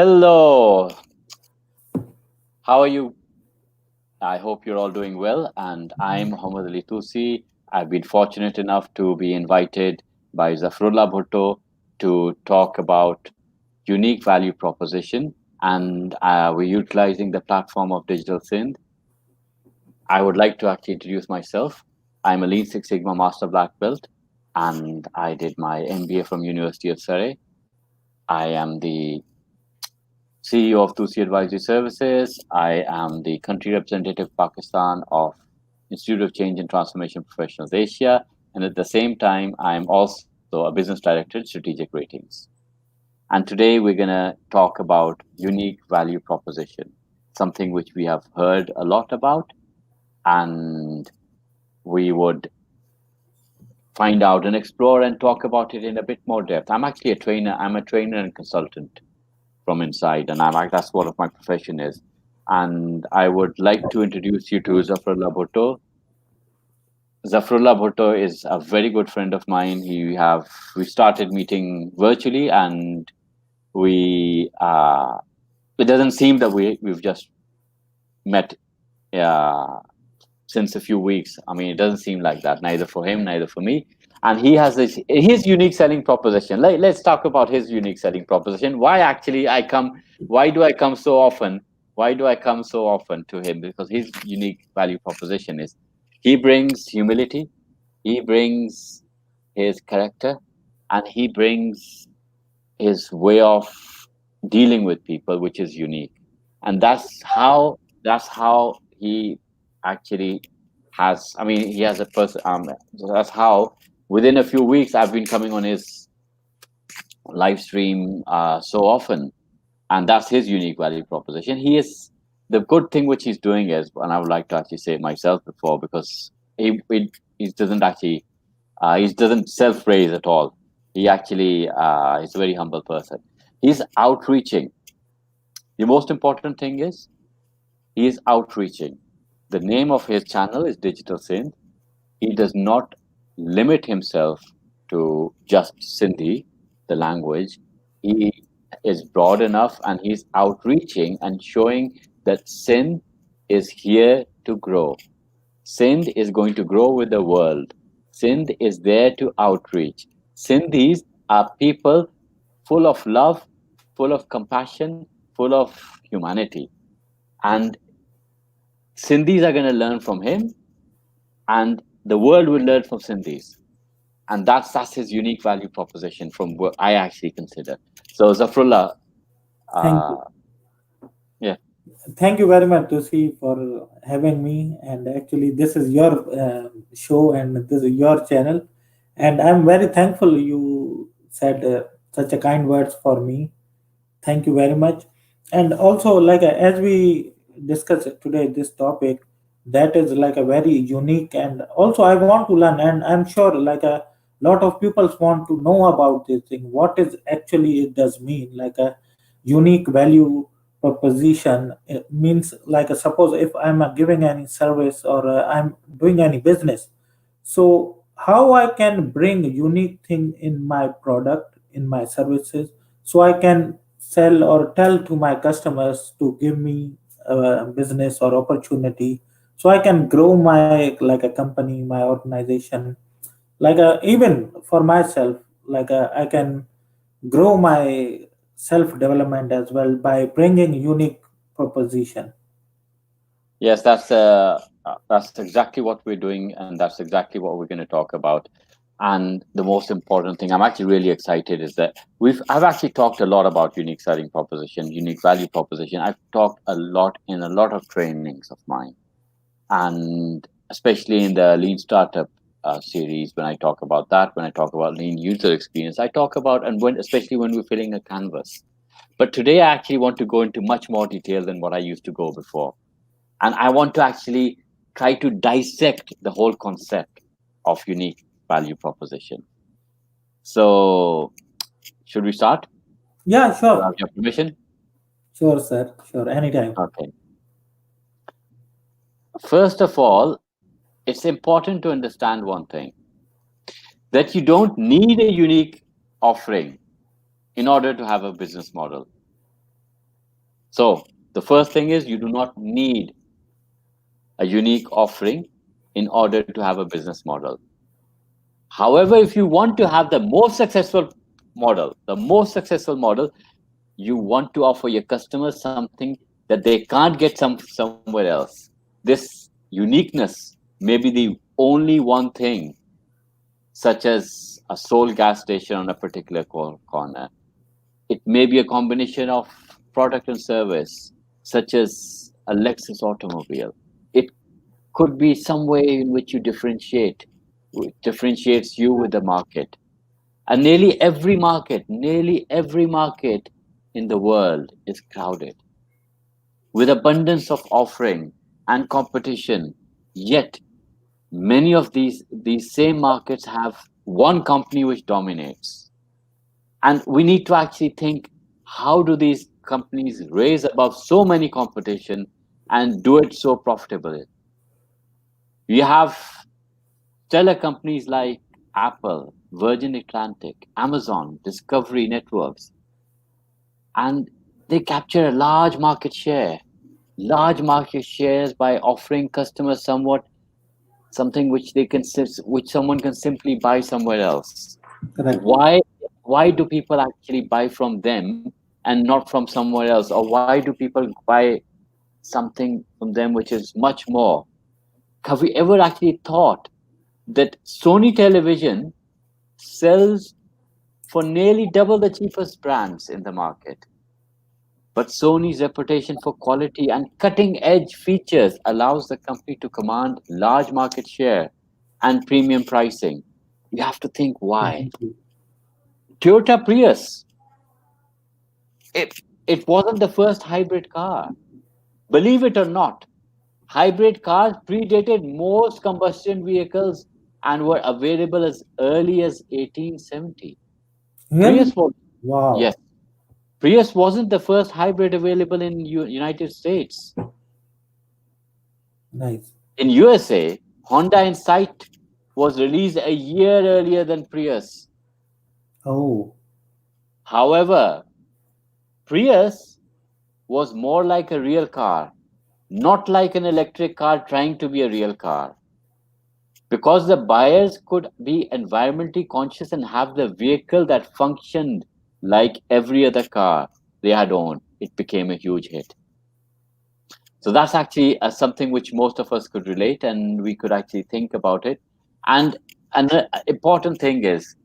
Hello, how are you? I hope you're all doing well. And I'm Mohammad Ali Tusi. I've been fortunate enough to be invited by Zafrullah Bhutto to talk about unique value proposition. And we're utilizing the platform of Digital Sind. I would like to actually introduce myself. I'm a Lean Six Sigma Master Black Belt, and I did my MBA from University of Surrey. I am the CEO of Tusi Advisory Services. I am the country representative Pakistan of Institute of Change and Transformation Professionals Asia. And at the same time, I'm also a business director at Strategic Ratings. And today we're going to talk about unique value proposition, something which we have heard a lot about, and we would find out and explore and talk about it in a bit more depth. I'm actually a trainer. I'm a trainer and consultant from inside, and I'm like that's what of my profession is. And I would like to introduce you to Zafrullah Bhutto. Zafrullah Bhutto is a very good friend of mine. We started meeting virtually, and we it doesn't seem that we've just met uh, since a few weeks. I mean, it doesn't seem like that, neither for him, neither for me. And he has his unique selling proposition. Let's talk about his unique selling proposition. Why do I come so often? Why do I come so often to him? Because his unique value proposition is he brings humility, he brings his character, and he brings his way of dealing with people, which is unique. And that's how he actually has. I mean, he has a person. That's how within a few weeks I've been coming on his live stream so often, and that's his unique value proposition. He is the good thing which he's doing is, and I would like to actually say it myself before because he doesn't actually he doesn't self praise at all. He actually is a very humble person. He's outreaching. The most important thing is he is outreaching. The name of his channel is Digital Sindh. He does not limit himself to just Sindhi, the language. He is broad enough and he's outreaching and showing that Sindh is here to grow. Sindh is going to grow with the world. Sindh is there to outreach. Sindhis are people full of love, full of compassion, full of humanity. And Sindhis are going to learn from him, and the world will learn from Sindhis. And that's his unique value proposition from what I actually consider. So Zafrullah, Thank uh, you. yeah, Thank you very much, Tusi, for having me. And actually, this is your show and this is your channel. And I'm very thankful you said such a kind words for me. Thank you very much. And also, as we discuss today, this topic that is like a very unique, and also I want to learn, and I'm sure like a lot of people want to know about this thing. What is actually it does mean like a unique value proposition? It means like suppose if I'm giving any service or I'm doing any business, so how I can bring unique thing in my product, in my services, so I can sell or tell to my customers to give me a business or opportunity, so I can grow my like a company, my organization, even for myself, I can grow my self development as well by bringing unique proposition. yes, that's exactly what we're doing, and that's exactly what we're going to talk about. And the most important thing, I'm actually really excited, is that I've actually talked a lot about unique selling proposition, unique value proposition. I've talked a lot in a lot of trainings of mine, and especially in the lean startup series, when I talk about that, when I talk about lean user experience, I talk about, and especially when we're filling a canvas. But today I actually want to go into much more detail than what I used to go before, and I want to actually try to dissect the whole concept of unique value proposition. So should we start? Yeah, Do I have sure. your permission? Sure, sir. Sure, anytime. Okay. First of all, it's important to understand one thing, that you don't need a unique offering in order to have a business model. So the first thing is you do not need a unique offering in order to have a business model. However, if you want to have the most successful model, you want to offer your customers something that they can't get somewhere else. This uniqueness may be the only one thing, such as a sole gas station on a particular corner. It may be a combination of product and service, such as a Lexus automobile. It could be some way in which you differentiate, which differentiates you with the market. And nearly every market in the world is crowded with abundance of offering and competition. Yet many of these same markets have one company which dominates. And we need to actually think, how do these companies raise above so many competition and do it so profitably? You have stellar companies like Apple, Virgin Atlantic, Amazon, Discovery Networks, and they capture a large market shares by offering customers something which which someone can simply buy somewhere else. Correct. Why do people actually buy from them and not from somewhere else, or why do people buy something from them which is much more? Have we ever actually thought that Sony television sells for nearly double the cheapest brands in the market? But Sony's reputation for quality and cutting edge features allows the company to command large market share and premium pricing. You have to think why. Definitely. Toyota Prius, it, it wasn't the first hybrid car. Believe it or not, hybrid cars predated most combustion vehicles and were available as early as 1870. Really? Prius was, Wow. yes, Prius wasn't the first hybrid available in United States. Nice. In USA, Honda Insight was released a year earlier than Prius. Oh, However, Prius was more like a real car, not like an electric car trying to be a real car. Because the buyers could be environmentally conscious and have the vehicle that functioned like every other car they had owned, it became a huge hit. So that's actually something which most of us could relate, and we could actually think about it. And an important thing is,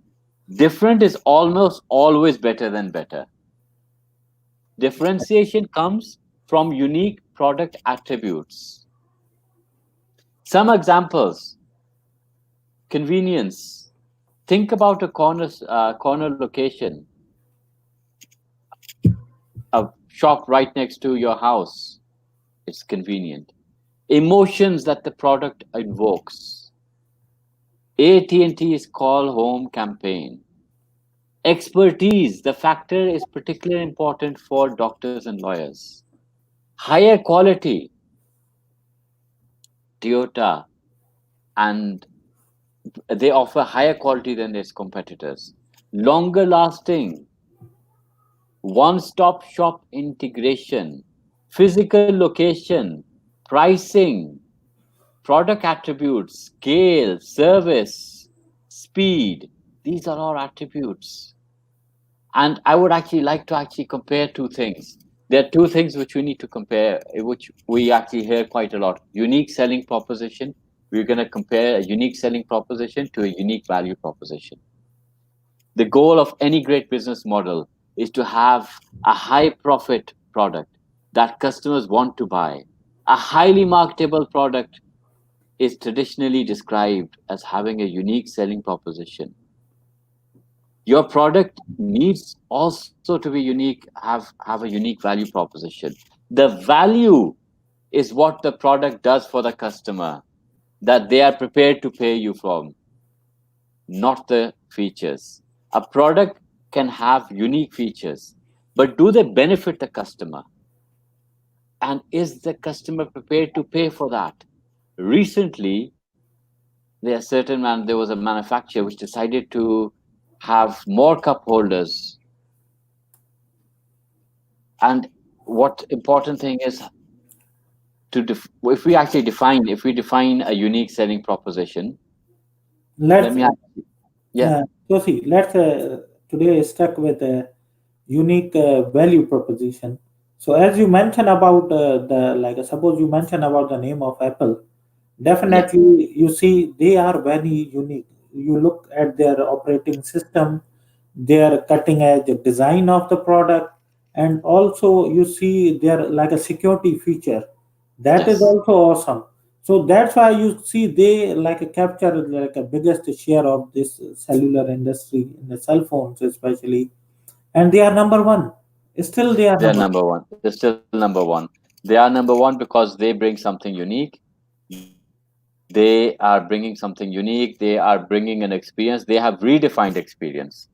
different is almost always better than better. Differentiation comes from unique product attributes. Some examples: convenience. Think about a corner location, a shop right next to your house. It's convenient. Emotions that the product invokes. AT&T's Call Home campaign. Expertise, the factor is particularly important for doctors and lawyers. Higher quality, Toyota, and they offer higher quality than its competitors. Longer lasting, one stop shop integration, physical location, pricing, product attributes, scale, service, speed. These are all attributes. And I would actually like to actually compare two things. There are two things which we need to compare, which we actually hear quite a lot. Unique selling proposition. We're going to compare a unique selling proposition to a unique value proposition. The goal of any great business model is to have a high profit product that customers want to buy. A highly marketable product is traditionally described as having a unique selling proposition. Your product needs also to be unique, have a unique value proposition. The value is what the product does for the customer that they are prepared to pay you for, not the features. A product can have unique features, but do they benefit the customer? And is the customer prepared to pay for that? Recently, there was a manufacturer which decided to have more cup holders, and what important thing is if we actually define a unique selling proposition. Let Let's me yeah. so see, let's today stuck with a unique value proposition. So as you mentioned about the like suppose you mentioned about the name of Apple, Yeah. definitely you see they are very unique. You look at their operating system, their cutting edge design of the product, and also you see their like a security feature that is Yes. also awesome. So that's why you see they like capture like a biggest share of this cellular industry in the cell phones especially, and they are number one. Still they are They're number number one. They're still number one. They are number one because they bring something unique. They are bringing something unique. They are bringing an experience. They have redefined experience.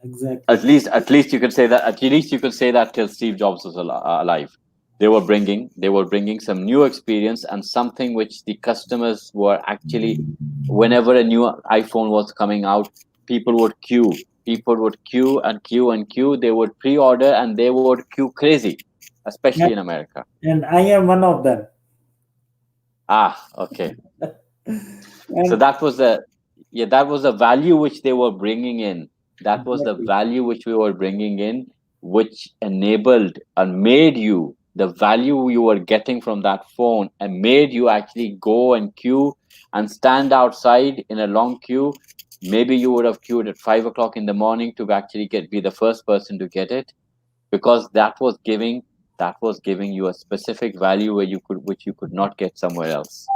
exactly. At least you can say that. At least you can say that till Steve Jobs was alive. They were bringing some new experience and something which the customers were actually. Whenever a new iPhone was coming out, people would queue. People would queue and queue and queue. They would pre-order and they would queue crazy, especially and, in America. and I am one of them. Ah, okay. So And that was the yeah, that was the value which they were bringing in. That was the exactly. value which we were bringing in, which enabled and made you the value you were getting from that phone and made you actually go and queue and stand outside in a long queue. Maybe you would have queued at 5 o'clock in the morning to actually be the first person to get it, because that was giving you a specific value which you could not get somewhere else.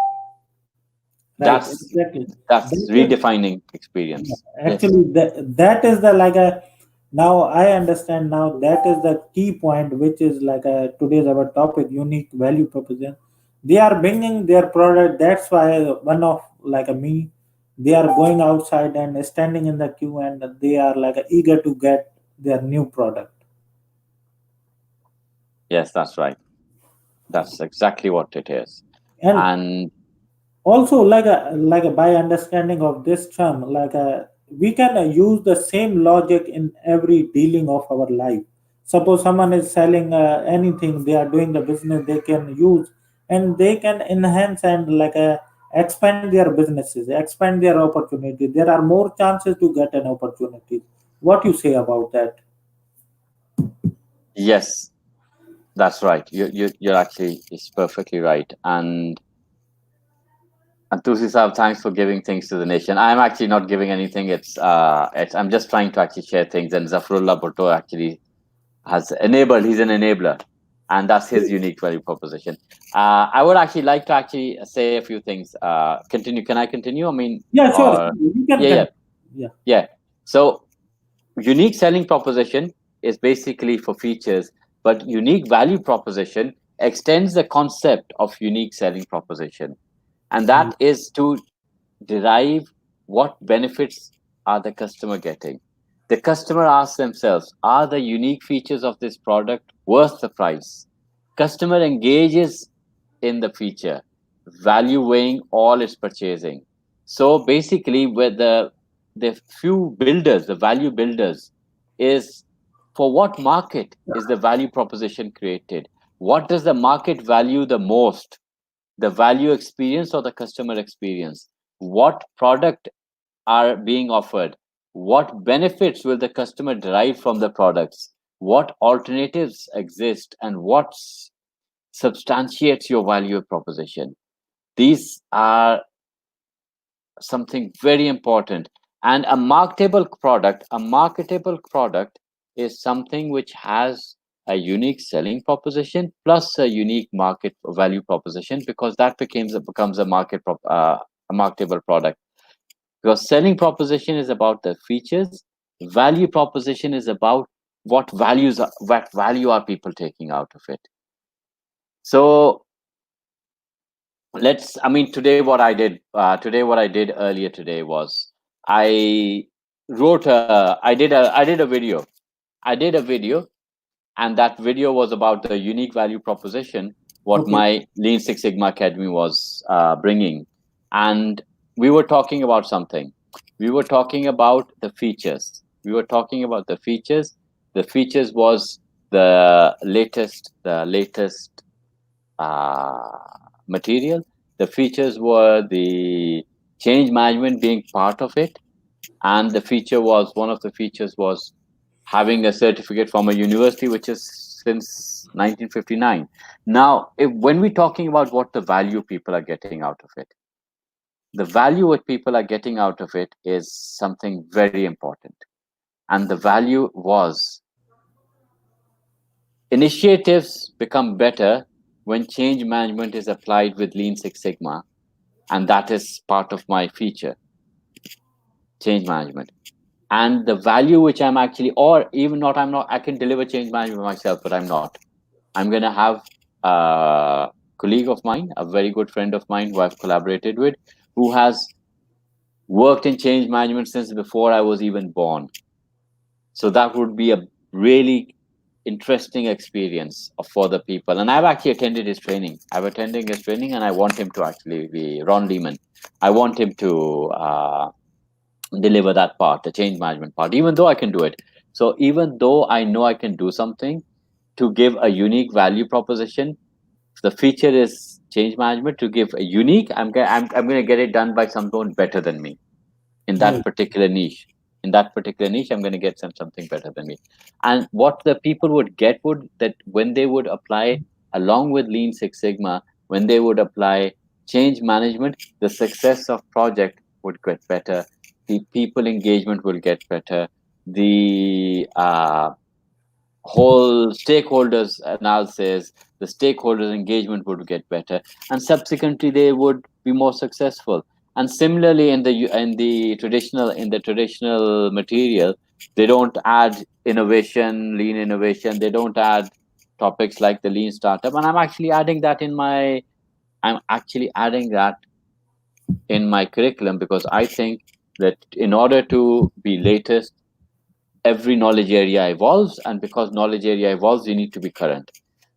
Right, That's exactly. that's That is, redefining experience. Yes. actually, that is the like a now I understand now that is the key point, which is like a today's our topic, unique value proposition. They are bringing their product. That's why one of like a me, they are going outside and standing in the queue, and they are like eager to get their new product. Yes, that's right. That's exactly what it is. And And also like a by understanding of this term we can use the same logic in every dealing of our life. Suppose someone is selling anything, they are doing the business, they can use and they can enhance and expand their businesses, expand their opportunity. There are more chances to get an opportunity. What you say about that? yes, that's right. You're actually it's perfectly right. And Tusi Saab, thanks for giving things to the nation. I'm actually not giving anything. It's I'm just trying to actually share things. And Zafrullah Bhutto actually he's an enabler, and that's his unique value proposition. I would actually like to actually say a few things. Continue. Can I continue? I mean, Yeah, sure, or you can yeah, yeah, continue. Yeah. yeah. So unique selling proposition is basically for features, but unique value proposition extends the concept of unique selling proposition, and that is to derive what benefits are the customer getting. The customer asks themselves, are the unique features of this product worth the price? Customer engages in the feature, value weighing all its purchasing. So basically, with the few builders, the value builders, is for what market is the value proposition created? What does the market value the most? The value experience or the customer experience? What product are being offered? What benefits will the customer derive from the products? What alternatives exist and what substantiates your value proposition? These are something very important. And a marketable product is something which has a unique selling proposition plus a unique market value proposition, because that becomes a marketable product. Because selling proposition is about the features, value proposition is about what value are people taking out of it. So let's I mean today what I did earlier today was I I did a video. And that video was about the unique value proposition what Okay. my Lean Six Sigma Academy was bringing. And we were talking about something. We were talking about the features. The features was the latest material. The features were the change management being part of it, and the feature was one of the features was having a certificate from a university which is since 1959. Now, when we're talking about what the value people are getting out of it, the value what people are getting out of it is something very important. And the value was initiatives become better when change management is applied with Lean Six Sigma, and that is part of my feature, change management. And the value which I'm actually, or even not, I'm not, I can deliver change management myself, but I'm not. I'm going to have a colleague of mine, a very good friend of mine who I've collaborated with, who has worked in change management since before I was even born. So that would be a really interesting experience for the people. And I've actually attended his training. I've attended his training, and I want him to actually be Ron Lehman. I want him to deliver that part, the change management part, even though I can do it. So even though I know I can do something to give a unique value proposition, the feature is change management to give a unique. I'm going to get it done by someone better than me in that Right. particular niche. In that particular niche, I'm going to get something better than me. And what the people would get would that when they would apply along with Lean Six Sigma, when they would apply change management, the success of project would get better. The people engagement will get better. The whole stakeholders analysis, the stakeholders engagement would get better, and subsequently they would be more successful. And similarly, in the traditional material, they don't add innovation, lean innovation. They don't add topics like the lean startup, and I'm actually adding that in my curriculum because I think that in order to be latest, every knowledge area evolves, and because knowledge area evolves, you need to be current.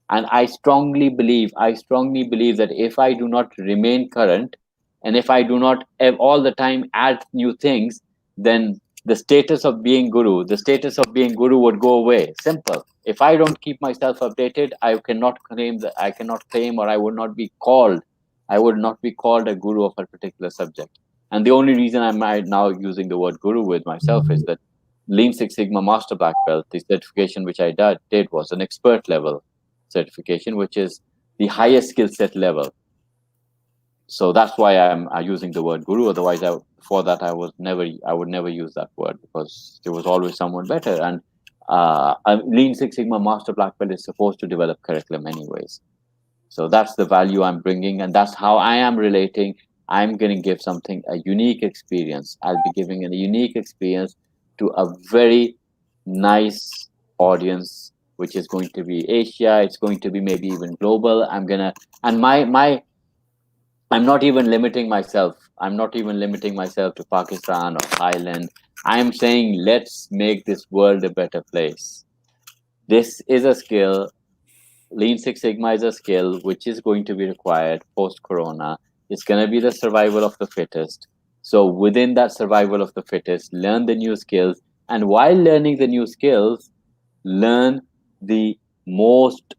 And I strongly believe that if I do not remain current, and if I do not all the time add new things, then the status of being guru would go away. Simple. If I don't keep myself updated, I cannot claim, or I would not be called a guru of a particular subject. And the only reason I'm now using the word guru with myself is that Lean Six Sigma Master Black Belt, the certification which I did was an expert level certification, which is the highest skill set level. So that's why I'm using the word guru. Otherwise, before that, I would never use that word because there was always someone better. And a Lean Six Sigma Master Black Belt is supposed to develop curriculum anyways. So that's the value I'm bringing, and that's how I am relating. I'm going to give something a unique experience. I'll be giving a unique experience to a very nice audience, which is going to be Asia. It's going to be maybe even global. And I'm not even limiting myself. I'm not even limiting myself to Pakistan or Thailand. I'm saying let's make this world a better place. This is a skill. Lean Six Sigma is a skill which is going to be required post Corona. It's going to be the survival of the fittest. So, within that survival of the fittest, learn the new skills. And while learning the new skills, learn the most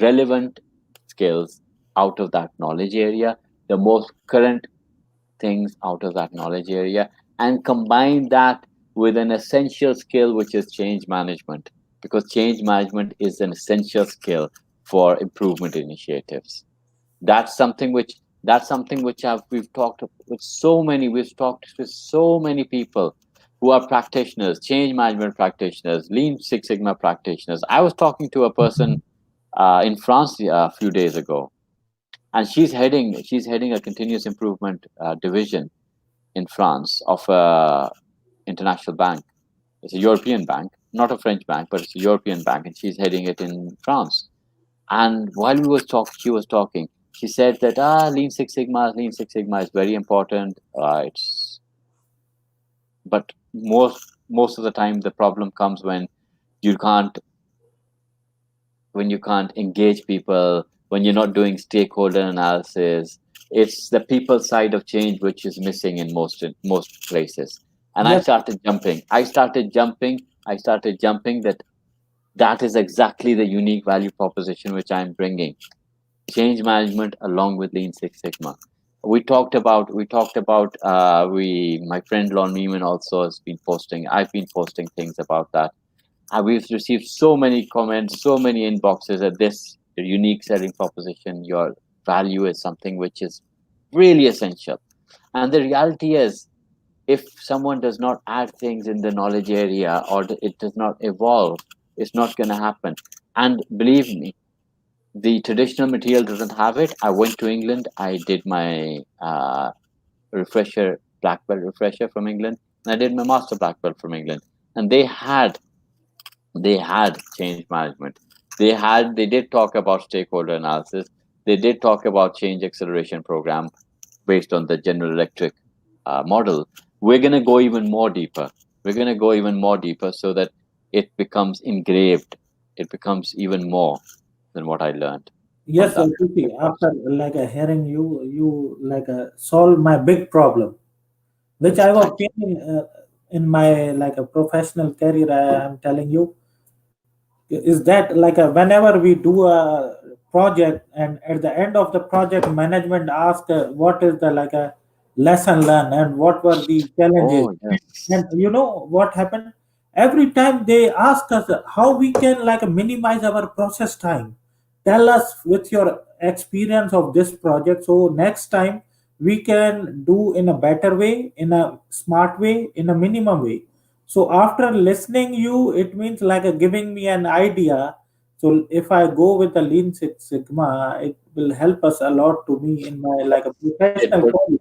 relevant skills out of that knowledge area, the most current things out of that knowledge area, and combine that with an essential skill, which is change management, because change management is an essential skill for improvement initiatives. We've talked with so many people who are practitioners, change management practitioners, Lean Six Sigma practitioners. I was talking to a person in France a few days ago, and she's heading a continuous improvement division in France of a international bank. It's a European bank, not a French bank, but it's a European bank, and she's heading it in France. And while she was talking. She said that Lean Six Sigma is very important. It's but most of the time the problem comes you can't when you can't engage people, when you're not doing stakeholder analysis. It's the people side of change which is missing in most places. And I Yes. started jumping. I started jumping that That is exactly the unique value proposition which I'm bringing. Change management along with Lean Six Sigma. We my friend Lon Neiman also has been posting. I've been posting things about that. We've received so many comments, so many inboxes at this unique selling proposition. Your value is something which is really essential. And the reality is, if someone does not add things in the knowledge area or it does not evolve, it's not going to happen. And believe me, the traditional material doesn't have it. I went to England. I did my refresher, black belt refresher from England, and I did my master black belt from England. And they had change management. They did talk about stakeholder analysis. They did talk about change acceleration program based on the General Electric model. We're going to go even more deeper. We're going to go even more deeper so that it becomes engraved. It becomes even more than what I learned on Yes, that Tusi, course. after hearing you, you solve my big problem, which I was Thank you. feeling in my a professional career. I am telling you, is that whenever we do a project and at the end of the project management ask what is the lesson learned and what were the challenges, Oh, yes. and you know what happened every time they ask us how we can minimize our process time. Tell us with your experience of this project, so next time we can do in a better way, in a smart way, in a minimum way. So after listening you, it means giving me an idea. So if I go with the Lean Six Sigma, it will help us a lot to me in my a It professional will career.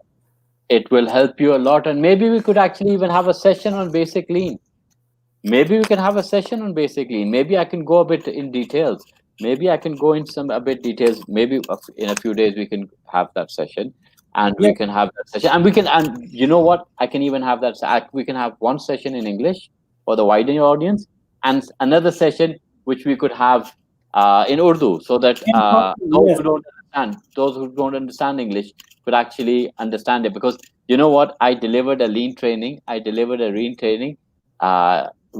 it will help you a lot, and maybe we could actually even have a session on basic lean. Maybe we can have a session on basic lean. Maybe I can go a bit in details. Maybe I can go in some a bit details. Maybe in a few days we can have that session, and we Yes, can have that session, and we can. And you know what? I can even have that. We can have one session in English for the wider audience, and another session which we could have in Urdu, so that in yes, those who don't understand English could actually understand it. Because you know what? I delivered a lean training. I delivered a lean training.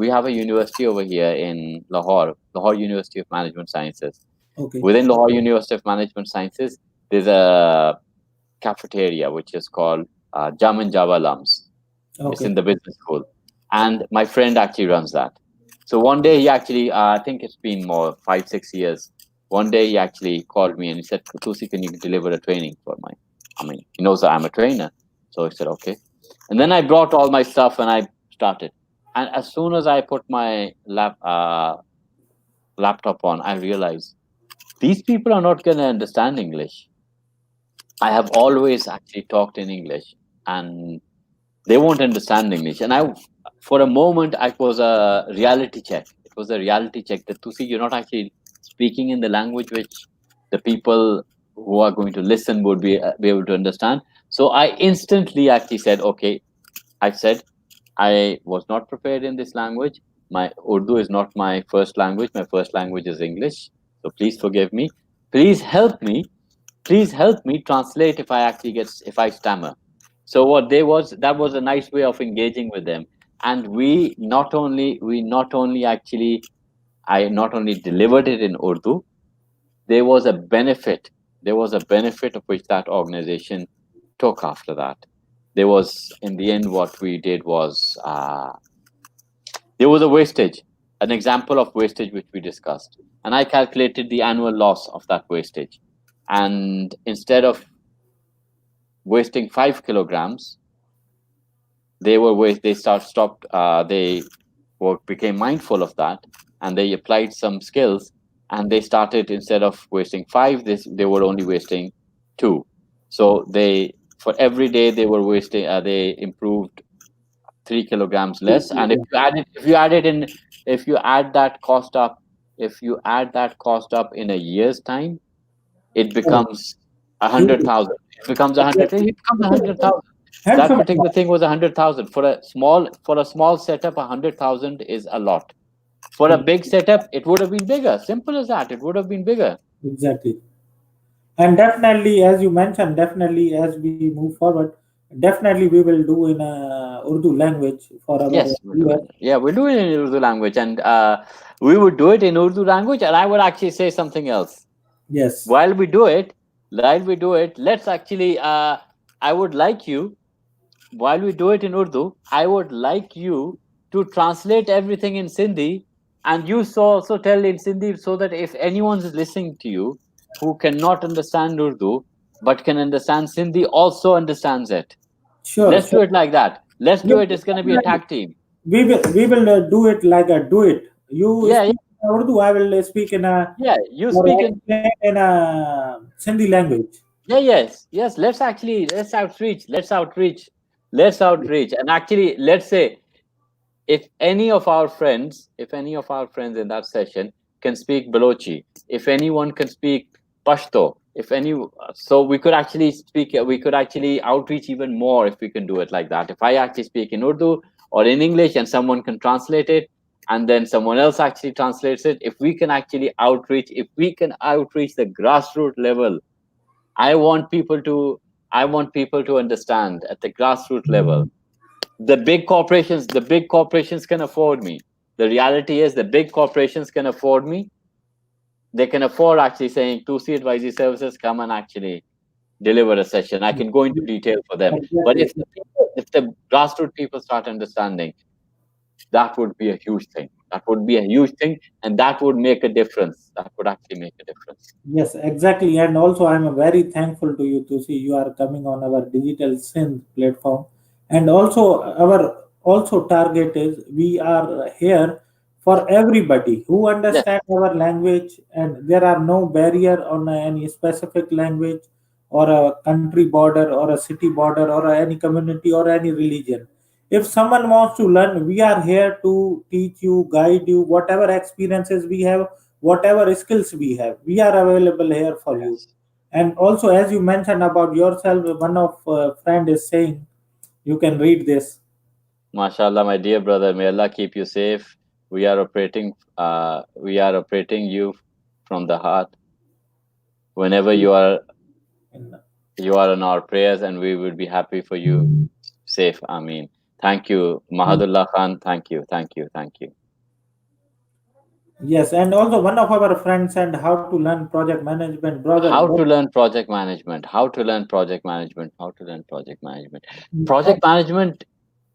We have a university over here in Lahore University of Management Sciences. okay, Within Lahore University of Management Sciences, there's a cafeteria which is called Jaman Java Lums. It's in okay, the business school, and my friend actually runs that. So one day he actually, I think it's been more 5 6 years. One day he actually called me and he said, "Tusi, can you deliver a training for my?" I mean, he knows that I'm a trainer, so I said, "Okay." And then I brought all my stuff and I started. And as soon as I put my laptop on, I realized these people are not going to understand English. I have always actually talked in English, and they won't understand English. And for a moment, it was a reality check. It was a reality check that to see you're not actually speaking in the language which the people who are going to listen would be able to understand. So I instantly actually said, okay, I said, I was not prepared in this language. My Urdu is not my first language. My first language is English. So please forgive me. Please help me. Please help me translate if I stammer. So what they was that was a nice way of engaging with them. And we not only actually I not only delivered it in Urdu, there was a benefit. There was a benefit of which that organization took after that. There was in the end what we did was there was a wastage, an example of wastage which we discussed, and I calculated the annual loss of that wastage. And instead of wasting 5 kilograms, they stopped. They became mindful of that, and they applied some skills, and they started instead of wasting five, they were only wasting two. So they for every day they were wasting. They improved 3 kilograms less. And if you add that cost up, if you add that cost up in a year's time, it correct. becomes a hundred Huge. thousand. It becomes a hundred. Exactly. It becomes 100,000. That Handsome particular amount. thing was 100,000 for a small setup. 100,000 is a lot. For a Ex- big setup, it would have been bigger. Simple as that. It would have been bigger. Exactly. And definitely, as you mentioned, definitely as we move forward, definitely we will do in Urdu language for our Yes, we'll do it. viewers. Yeah, we'll do it in Urdu language, and we would do it in Urdu language, and I would actually say something else. Yes, While we do it, while we do it, let's actually. I would like you, while we do it in Urdu, I would like you to translate everything in Sindhi, and you so also tell in Sindhi, so that if anyone is listening to you who cannot understand Urdu but can understand Sindhi, also understands it. sure, Let's do sure. it like that. Let's do Yes, it. It's going to be a definitely. tag team. We will do it like a do it. You Yeah, yeah, speak in Urdu, I will speak in a yeah. You or speak in. explain in a Sindhi language. Yeah, yes, yes. Let's outreach. Let's outreach. Let's outreach. And actually, let's say if any of our friends in that session can speak Balochi, if anyone can speak Pashto, if any, so we could actually we could actually outreach even more if we can do it like that. If I actually speak in Urdu or in English and someone can translate it, and then someone else actually translates it, if we can actually outreach, if we can outreach the grassroots level, I want people to, I want people to understand at the grassroots level. The big corporations can afford me. The reality is the big corporations can afford me. They can afford actually saying 2C advisory services, come and actually deliver a session. I can go into detail for them. But Exactly. if the grassroots people start understanding, that would be a huge thing. That would be a huge thing, and that would make a difference. That would actually make a difference. Yes, exactly. And also, I'm very thankful to you to see you are coming on our digital synth platform. And also, our also target is we are here for everybody who Yes, understand our language, and there are no barrier on any specific language or a country border or a city border or any community or any religion. If someone wants to learn, we are here to teach you, guide you, whatever experiences we have, whatever skills we have, we are available here for you. yes. And also, as you mentioned about yourself, one of friend is saying, you can read this. MashaAllah, my dear brother, may Allah keep you safe. We are operating you from the heart. Whenever In, you are in our prayers, and we would be happy for you safe. Ameen. Thank you, Mahadullah Khan. Thank you, thank you, thank you. yes, and also one of our friends said how to learn project management, brother. How to learn project management? How to learn project management? How to learn project management? Oh, Project management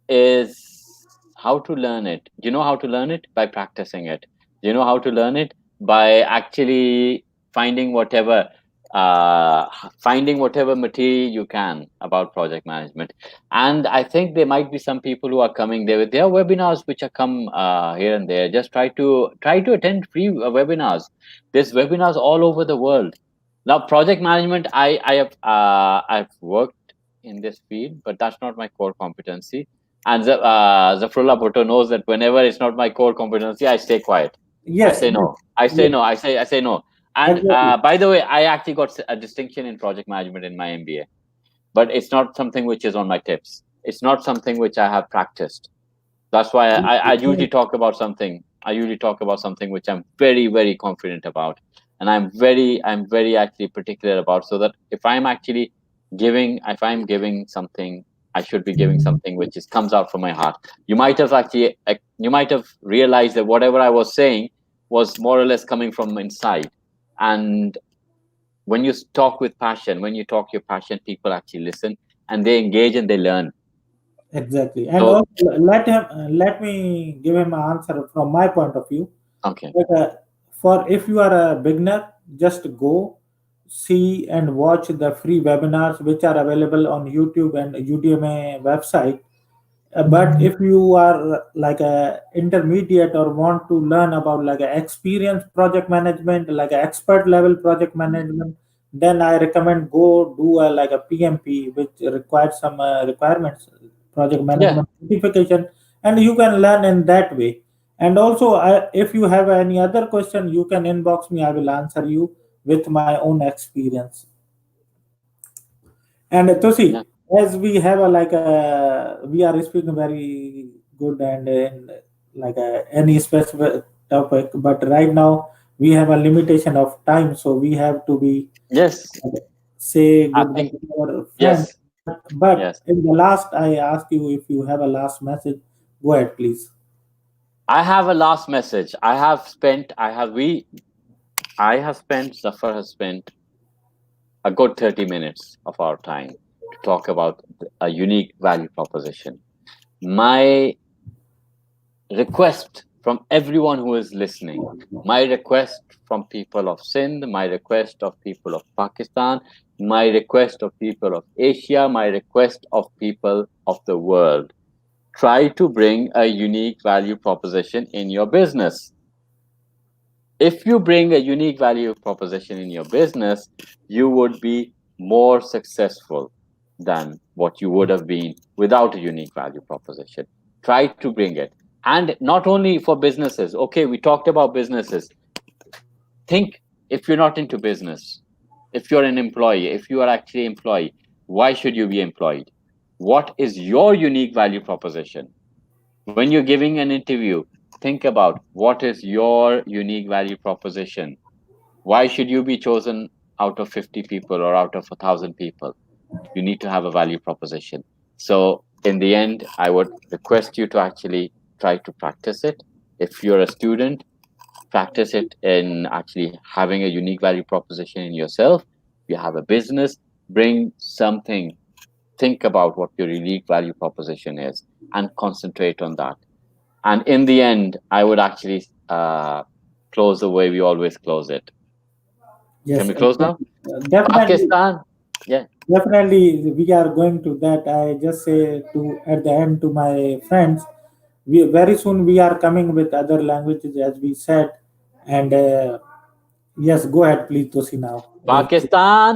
is how to learn it. Do you know how to learn it? By practicing it. Do you know how to learn it? By actually finding whatever finding whatever material you can about project management. And I think there might be some people who are coming there are webinars which are come here and there. Just try to attend free webinars. There's webinars all over the world. Now project management, I've worked in this field, but that's not my core competency. And Zafrullah Bhutto knows that whenever it's not my core competency, I stay quiet. I yes, say yes, no. I say yes, no. I say no. And exactly. by the way, I actually got a distinction in project management in my MBA, but it's not something which is on my tips. It's not something which I have practiced. That's why I usually talk about something. I usually talk about something which I'm very, very confident about, and I'm very actually particular about. So that if I'm giving something, I should be giving something which is comes out from my heart. You might have realized that whatever I was saying was more or less coming from inside. And when you talk with passion, when you talk your passion, people actually listen and they engage and they learn. Exactly. And So also, let me give him an answer from my point of view. okay, But for if you are a beginner, just go see and watch the free webinars which are available on YouTube and Udemy website. But if you are like a intermediate or want to learn about like a experienced project management, like a expert level project management, then I recommend go do a like a PMP, which requires some requirements, project yeah. management certification, and you can learn in that way. And also, if you have any other question, you can inbox me. I will answer you with my own experience. And to Yeah. see, as we have a like a, we are speaking very good and like any specific topic, but right now we have a limitation of time, so we have to be Yes, say I goodbye think to our friend. yes. but Yes. in the last, I ask you if you have a last message. Go ahead, please. I have a last message. I have spent, Zafar has spent a good 30 minutes of our time to talk about a unique value proposition. My request from everyone who is listening, my request from people of Sindh, my request of people of Pakistan, my request of people of Asia, my request of people of the world, try to bring a unique value proposition in your business. If you bring a unique value proposition in your business, you would be more successful than what you would have been without a unique value proposition. Try to bring it. And not only for businesses. Okay, we talked about businesses. Think, if you're not into business, if you're an employee, if you are actually employee, why should you be employed? What is your unique value proposition? When you're giving an interview, think about what is your unique value proposition. Why should you be chosen out of 50 people or out of 1,000 people? You need to have a value proposition. So, in the end, I would request you to actually try to practice it. If you're a student, practice it in actually having a unique value proposition in yourself. If you have a business, bring something, think about what your unique value proposition is and concentrate on that. And in the end, I would actually close the way we always close it. Can Yes, we close now? definitely. Pakistan. Yeah. Definitely, we are going to that. I just say to at the end to my friends, we very soon we are coming with other languages as we said, and yes, go ahead, please, Tosi now. Pakistan.